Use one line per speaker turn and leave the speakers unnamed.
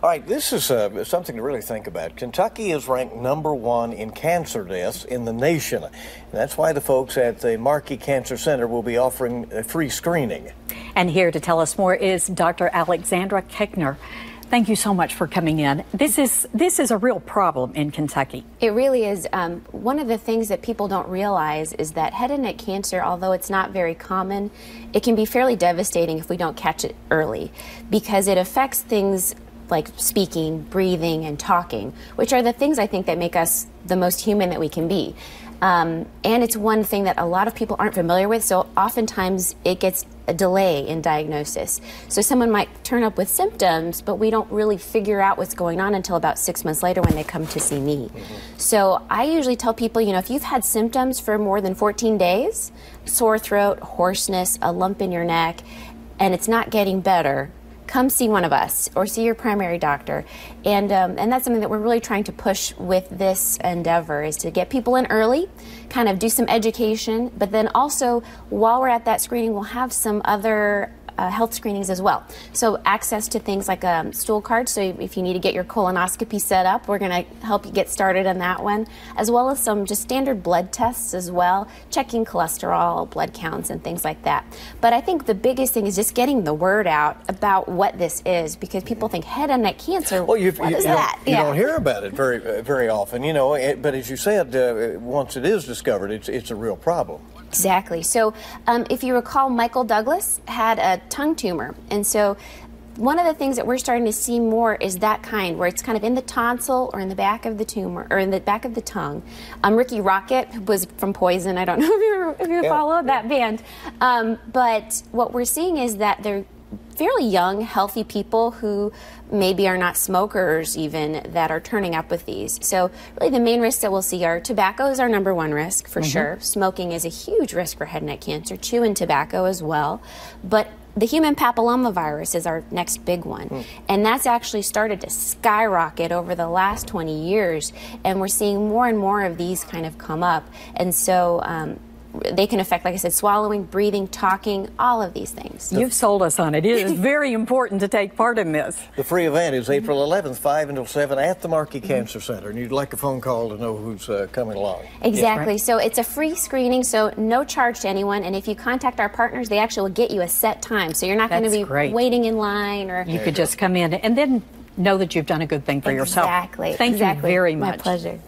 All right, this is something to really think about. Kentucky is ranked #1 in cancer deaths in the nation. And that's why the folks at the Markey Cancer Center will be offering a free screening.
And here to tell us more is Dr. Alexandra Kejner. Thank you so much for coming in. This is a real problem in Kentucky.
It really is. One of the things that people don't realize is that head and neck cancer, although it's not very common, it can be fairly devastating if we don't catch it early, because it affects things like speaking, breathing, and talking, which are the things I think that make us the most human that we can be. And it's one thing that a lot of people aren't familiar with, so oftentimes it gets a delay in diagnosis. So someone might turn up with symptoms, but we don't really figure out what's going on until about 6 months later when they come to see me. So I usually tell people, if you've had symptoms for more than 14 days, sore throat, hoarseness, a lump in your neck, and it's not getting better, come see one of us or see your primary doctor. And that's something that we're really trying to push with this endeavor, is to get people in early, kind of do some education, but then also while we're at that screening, we'll have some other health screenings as well. So access to things like stool cards, so if you need to get your colonoscopy set up, we're going to help you get started on that one, as well as some just standard blood tests as well, checking cholesterol, blood counts, and things like that. But I think the biggest thing is just getting the word out about what this is, because people think head and neck cancer, what is that?
You don't hear about it very often, but as you said, once it is discovered, it's a real problem.
Exactly. So if you recall, Michael Douglas had a tongue tumor. And so one of the things that we're starting to see more is that kind, where it's kind of in the tonsil or in the back of the tumor, or in the back of the tongue. Ricky Rocket was from Poison. I don't know if you follow that band. But what we're seeing is that they're fairly young, healthy people who maybe are not smokers even, that are turning up with these. So really the main risks that we'll see are tobacco is our #1 risk for sure. Smoking is a huge risk for head and neck cancer, chewing tobacco as well. But the human papillomavirus is our next big one. And that's actually started to skyrocket over the last 20 years. And we're seeing more and more of these kind of come up. And so they can affect, like I said, swallowing, breathing, talking, all of these things.
You've sold us on it. It is very important to take part in this.
The free event is April 11th, 5 until 7 at the Markey Cancer Center, and you'd like a phone call to know who's coming along.
Exactly.
Yes,
so it's a free screening, so no charge to anyone, and if you contact our partners, they actually will get you a set time, so you're not going to be waiting in line. Or
you could just come in and then know that you've done a good thing for yourself.
Exactly.
Thank you very much.
My pleasure.